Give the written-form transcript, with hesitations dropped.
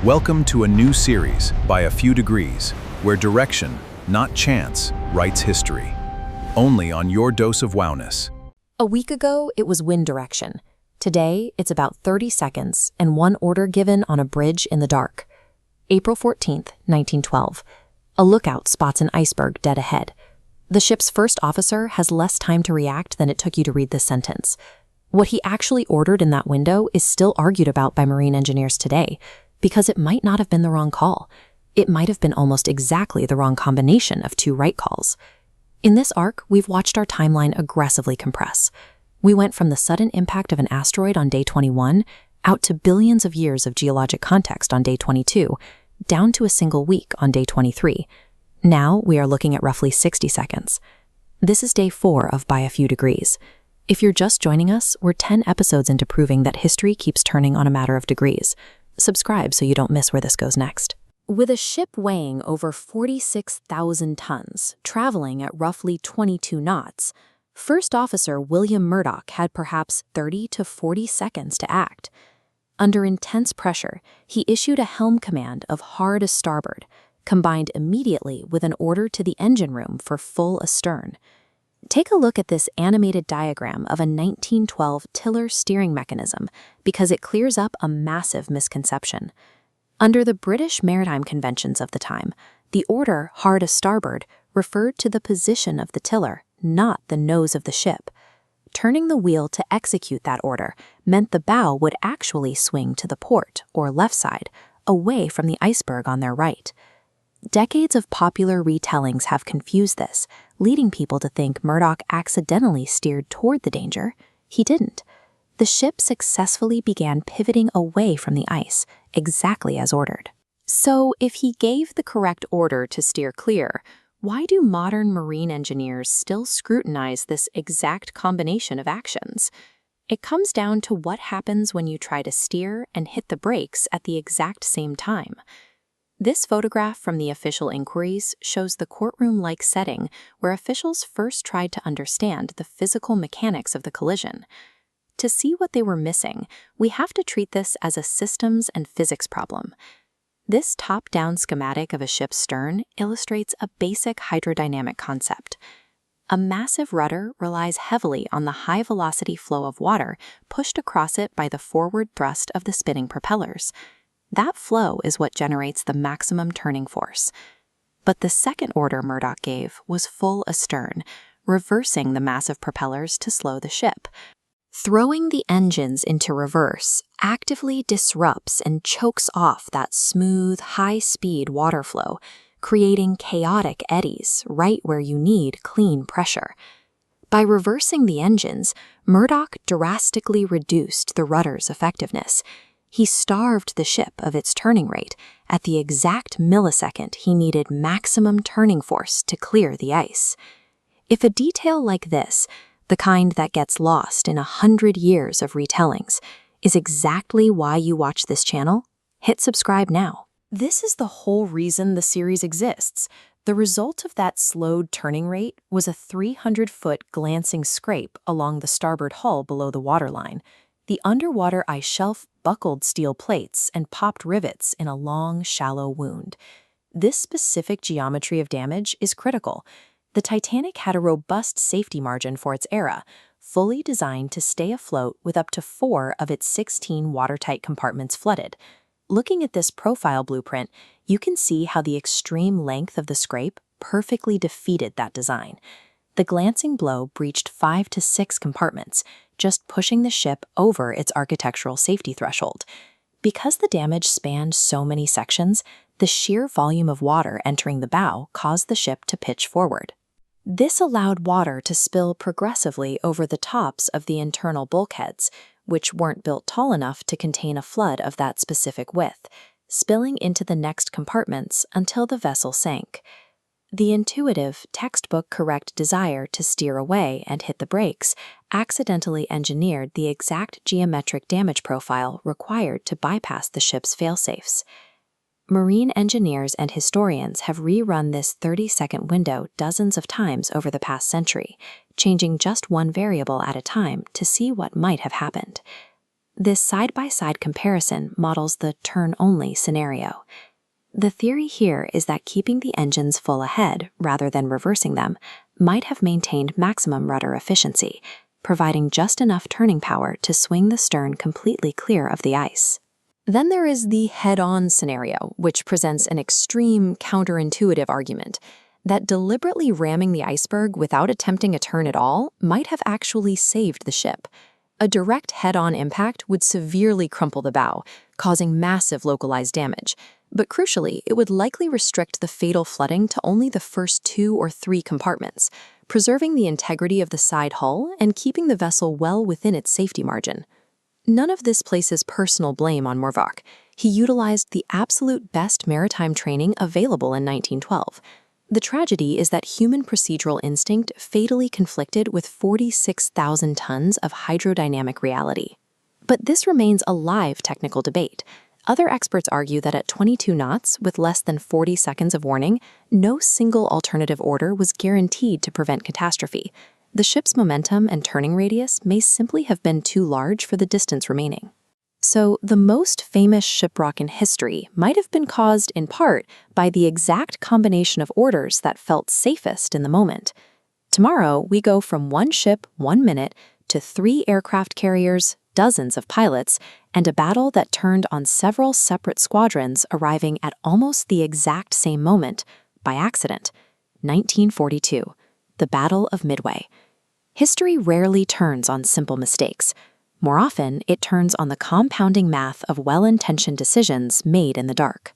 Welcome to a new series, By a Few Degrees, where direction, not chance, writes history. Only on your dose of wowness. A week ago, it was wind direction. Today, it's about 30 seconds and one order given on a bridge in the dark. April 14th, 1912. A lookout spots an iceberg dead ahead. The ship's first officer has less time to react than it took you to read this sentence. What he actually ordered in that window is still argued about by marine engineers today, because it might not have been the wrong call. It might have been almost exactly the wrong combination of two right calls. In this arc, we've watched our timeline aggressively compress. We went from the sudden impact of an asteroid on day 21 out to billions of years of geologic context on day 22, down to a single week on day 23. Now we are looking at roughly 60 seconds. This is day 4 of By a Few Degrees. If you're just joining us, we're 10 episodes into proving that history keeps turning on a matter of degrees. Subscribe so you don't miss where this goes next. With a ship weighing over 46,000 tons, traveling at roughly 22 knots, First Officer William Murdoch had perhaps 30 to 40 seconds to act. Under intense pressure, he issued a helm command of hard-a-starboard, combined immediately with an order to the engine room for full astern. Take a look at this animated diagram of a 1912 tiller steering mechanism because it clears up a massive misconception. Under the British maritime conventions of the time, the order hard-a-starboard referred to the position of the tiller, not the nose of the ship. Turning the wheel to execute that order meant the bow would actually swing to the port, or left side, away from the iceberg on their right. Decades of popular retellings have confused this, leading people to think Murdoch accidentally steered toward the danger. He didn't. The ship successfully began pivoting away from the ice, exactly as ordered. So, if he gave the correct order to steer clear, why do modern marine engineers still scrutinize this exact combination of actions? It comes down to what happens when you try to steer and hit the brakes at the exact same time. This photograph from the official inquiries shows the courtroom-like setting where officials first tried to understand the physical mechanics of the collision. To see what they were missing, we have to treat this as a systems and physics problem. This top-down schematic of a ship's stern illustrates a basic hydrodynamic concept. A massive rudder relies heavily on the high-velocity flow of water pushed across it by the forward thrust of the spinning propellers. That flow is what generates the maximum turning force. But the second order Murdoch gave was full astern, reversing the massive propellers to slow the ship. Throwing the engines into reverse actively disrupts and chokes off that smooth, high-speed water flow, creating chaotic eddies right where you need clean pressure. By reversing the engines, Murdoch drastically reduced the rudder's effectiveness. He starved the ship of its turning rate at the exact millisecond he needed maximum turning force to clear the ice. If a detail like this, the kind that gets lost in 100 years of retellings, is exactly why you watch this channel, hit subscribe now. This is the whole reason the series exists. The result of that slowed turning rate was a 300-foot glancing scrape along the starboard hull below the waterline. The underwater ice shelf buckled steel plates and popped rivets in a long, shallow wound. This specific geometry of damage is critical. The Titanic had a robust safety margin for its era, fully designed to stay afloat with up to 4 of its 16 watertight compartments flooded. Looking at this profile blueprint, you can see how the extreme length of the scrape perfectly defeated that design. The glancing blow breached 5 to 6 compartments, just pushing the ship over its architectural safety threshold. Because the damage spanned so many sections, the sheer volume of water entering the bow caused the ship to pitch forward. This allowed water to spill progressively over the tops of the internal bulkheads, which weren't built tall enough to contain a flood of that specific width, spilling into the next compartments until the vessel sank. The intuitive, textbook-correct desire to steer away and hit the brakes accidentally engineered the exact geometric damage profile required to bypass the ship's failsafes. Marine engineers and historians have rerun this 30-second window dozens of times over the past century, changing just one variable at a time to see what might have happened. This side-by-side comparison models the turn-only scenario. The theory here is that keeping the engines full ahead, rather than reversing them, might have maintained maximum rudder efficiency, providing just enough turning power to swing the stern completely clear of the ice. Then there is the head-on scenario, which presents an extreme counterintuitive argument that deliberately ramming the iceberg without attempting a turn at all might have actually saved the ship. A direct head-on impact would severely crumple the bow, causing massive localized damage. But crucially, it would likely restrict the fatal flooding to only the first 2 or 3 compartments, preserving the integrity of the side hull and keeping the vessel well within its safety margin. None of this places personal blame on Murdoch. He utilized the absolute best maritime training available in 1912. The tragedy is that human procedural instinct fatally conflicted with 46,000 tons of hydrodynamic reality. But this remains a live technical debate. Other experts argue that at 22 knots, with less than 40 seconds of warning, no single alternative order was guaranteed to prevent catastrophe. The ship's momentum and turning radius may simply have been too large for the distance remaining. So, the most famous shipwreck in history might have been caused, in part, by the exact combination of orders that felt safest in the moment. Tomorrow, we go from 1 ship, 1 minute, to 3 aircraft carriers, dozens of pilots, and a battle that turned on several separate squadrons arriving at almost the exact same moment, by accident. 1942, the Battle of Midway. History rarely turns on simple mistakes. More often, it turns on the compounding math of well-intentioned decisions made in the dark.